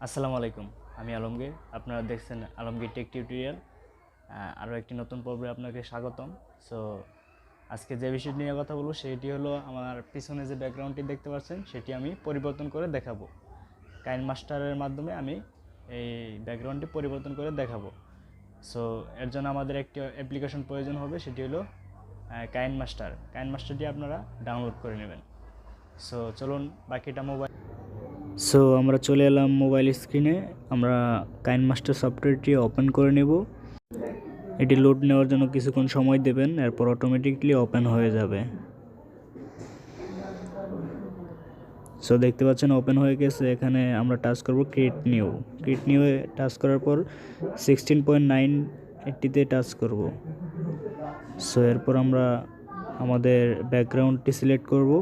আসসালামু আলাইকুম। আমি আলমগীর। আপনারা দেখছেন আলমগীর টেক টিউটোরিয়াল। আরও একটি নতুন পর্বে আপনাকে স্বাগতম। সো আজকে যে বিষয়টি নিয়ে কথা বলবো সেটি হলো আমার পিছনে যে ব্যাকগ্রাউন্ডটি দেখতে পাচ্ছেন সেটি আমি পরিবর্তন করে দেখাবো। কাইনমাস্টারের মাধ্যমে আমি এই ব্যাকগ্রাউন্ডটি পরিবর্তন করে দেখাবো। সো এর জন্য আমাদের একটি অ্যাপ্লিকেশন প্রয়োজন হবে, সেটি হলো কাইনমাস্টার। কাইনমাস্টারটি আপনারা ডাউনলোড করে নেবেন। সো চলুন বাকিটা সো আমরা চলে এলাম মোবাইল স্ক্রিনে। আমরা কাইনমাস্টার সফটওয়্যারটি ওপেন করে নেব। এটি লোড নেওয়ার জন্য কিছুক্ষণ সময় দেবেন, এরপর অটোমেটিকলি ওপেন হয়ে যাবে। সো দেখতে পাচ্ছেন ওপেন হয়ে গেছে। এখানে আমরা টাচ করব ক্রিয়েট নিউ টাচ করার পর 16.980-তে টাচ করব। সো এরপর আমরা আমাদের ব্যাকগ্রাউন্ডটি সিলেক্ট করব।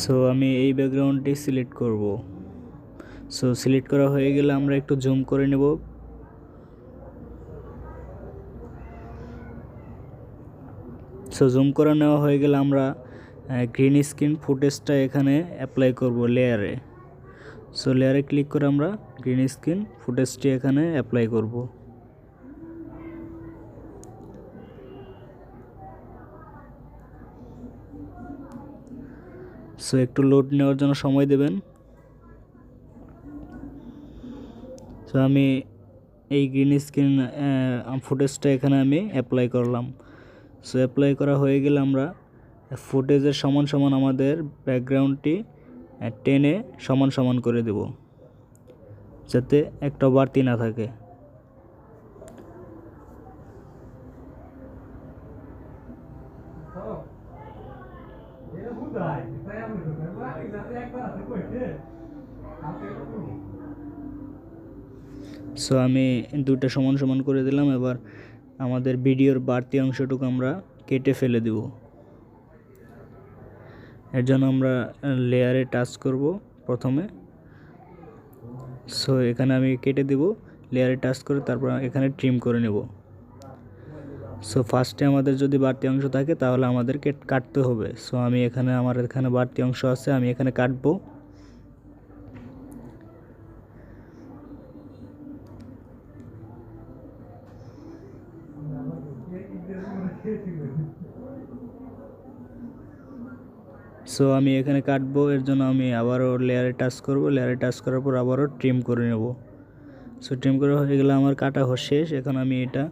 সো আমি এই ব্যাকগ্রাউন্ডটি সিলেক্ট করব। সো সিলেক্ট করা হয়ে গেলে আমরা একটু জুম করে নেব। সো জুম করে নেওয়া হয়ে গেলে আমরা গ্রিন স্ক্রিন ফুটেজটা এখানে অ্যাপ্লাই করব লেয়ারে। সো লেয়ারে ক্লিক করে আমরা গ্রিন স্ক্রিন ফুটেজটি এখানে অ্যাপ্লাই করব। সো একটু লোড নেওয়ার জন্য সময় দেবেন। সো আমি এই গ্রিন স্ক্রিন ফুটেজটা এখানে আমি অ্যাপ্লাই করলাম। সো অ্যাপ্লাই করা হয়ে গেলে আমরা ফুটেজের সমান সমান আমাদের ব্যাকগ্রাউন্ডটি টেনে সমান সমান করে দেব, যাতে একটা বাড়তি না থাকে। সো আমি দুটো সমান সমান করে দিলাম। এবার আমাদের ভিডিওর বাড়তি অংশটুকু আমরা কেটে ফেলে দেব। এর জন্য আমরা লেয়ারে টাচ করব প্রথমে। সো এখানে আমি কেটে দেব। লেয়ারে টাচ করে তারপর এখানে ট্রিম করে নেব। সো ফার্স্টে আমাদের যদি বাড়তি অংশ থাকে তাহলে আমাদেরকে কাটতে হবে। সো আমি আমার এখানে বাড়তি অংশ আছে, আমি এখানে কাটবো। সো আমি এখানে কাটবো, এর জন্য আমি আবারও লেয়ারে টাচ করব। লেয়ারে টাচ করার পর আবারও ট্রিম করে নেব। সো ট্রিম করা হয়ে গেলে আমার কাটা শেষ। এখন আমি এটা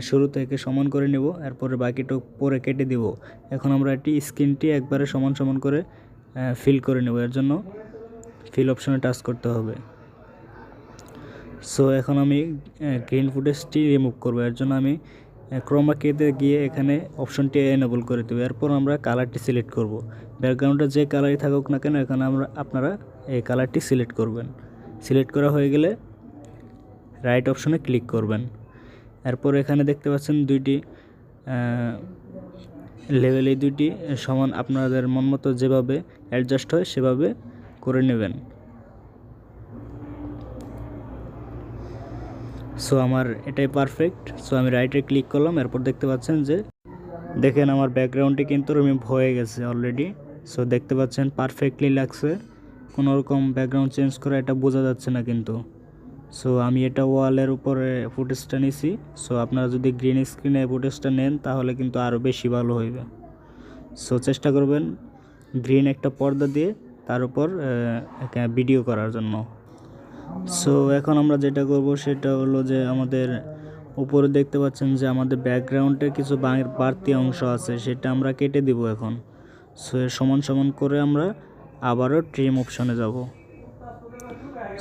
শুরু থেকে সমান করে নেব, এরপরে বাকিটা পরে কেটে দিব। এখন আমরা স্ক্রিনটি একবারে সমান সমান করে ফিল করে নেব। এর জন্য ফিল অপশনে টাচ করতে হবে। সো এখন আমি গ্রিন ফুটেজটি রিমুভ করব। এর জন্য আমি ক্রোমা কিতে গিয়ে এখানে অপশনটি এনেবল করে দেব। এরপর আমরা কালারটি সিলেক্ট করব। ব্যাকগ্রাউন্ডে যে কালারই থাকুক না কেন, এখানে আপনারা এই কালারটি সিলেক্ট করবেন। সিলেক্ট করা হয়ে গেলে রাইট অপশনে ক্লিক করবেন। এরপর এখানে দেখতে পাচ্ছেন দুইটি লেভেল, এই দুইটি সমান আপনাদের মন মতো যেভাবে অ্যাডজাস্ট হয় সেভাবে করে নেবেন। সো আমার এটাই পারফেক্ট। সো আমি রাইটে ক্লিক করলাম। এরপর দেখতে পাচ্ছেন যে দেখেন আমার ব্যাকগ্রাউন্ডটি কিন্তু রিমুভ হয়ে গেছে অলরেডি। সো দেখতে পাচ্ছেন পারফেক্টলি লাগছে, কোনো রকম ব্যাকগ্রাউন্ড চেঞ্জ করা এটা বোঝা যাচ্ছে না কিন্তু। সো আমি এটা ওয়ালের উপরে ফুটেজটা নিছি। সো আপনারা যদি গ্রিন স্ক্রিনে ফুটেজটা নেন তাহলে কিন্তু আরও বেশি ভালো হইবে। সো চেষ্টা করবেন গ্রিন একটা পর্দা দিয়ে তার উপর ভিডিও করার জন্য। সো এখন আমরা যেটা করব সেটা হলো যে আমাদের উপরে দেখতে পাচ্ছেন যে আমাদের ব্যাকগ্রাউন্ডের কিছু বাড়তি অংশ আছে, সেটা আমরা কেটে দিব এখন। সো সমান সমান করে আমরা আবারও ট্রিম অপশনে যাব।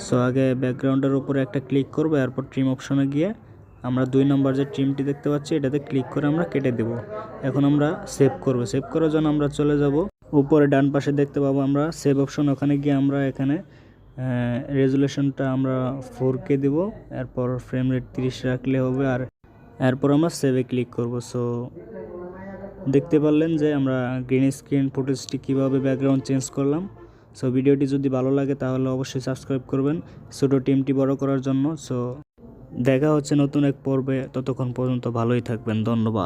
সো আগে ব্যাকগ্রাউন্ডের উপরে একটা ক্লিক করব, এরপর ট্রিম অপশনে গিয়ে আমরা 2 নম্বর যে ট্রিমটি দেখতে পাচ্ছি এটাতে ক্লিক করে আমরা কেটে দেব। এখন আমরা সেভ করব। সেভ করার জন্য আমরা চলে যাব উপরে ডান পাশে দেখতে পাবো আমরা সেভ অপশন। ওখানে গিয়ে আমরা এখানে রেজুলেশনটা আমরা 4K দেব। এরপর ফ্রেম রেট 30 রাখলে হবে। আর এরপর আমরা সেভে ক্লিক করব। সো দেখতে পারলেন যে আমরা গ্রিন স্ক্রিন ফুটেজটি কীভাবে ব্যাকগ্রাউন্ড চেঞ্জ করলাম। সো ভিডিওটি যদি ভালো লাগে তাহলে অবশ্যই সাবস্ক্রাইব করবেন ছোটো টিমটি বড় করার জন্য। সো দেখা হচ্ছে নতুন এক পর্বে, ততক্ষণ পর্যন্ত ভালোই থাকবেন, ধন্যবাদ।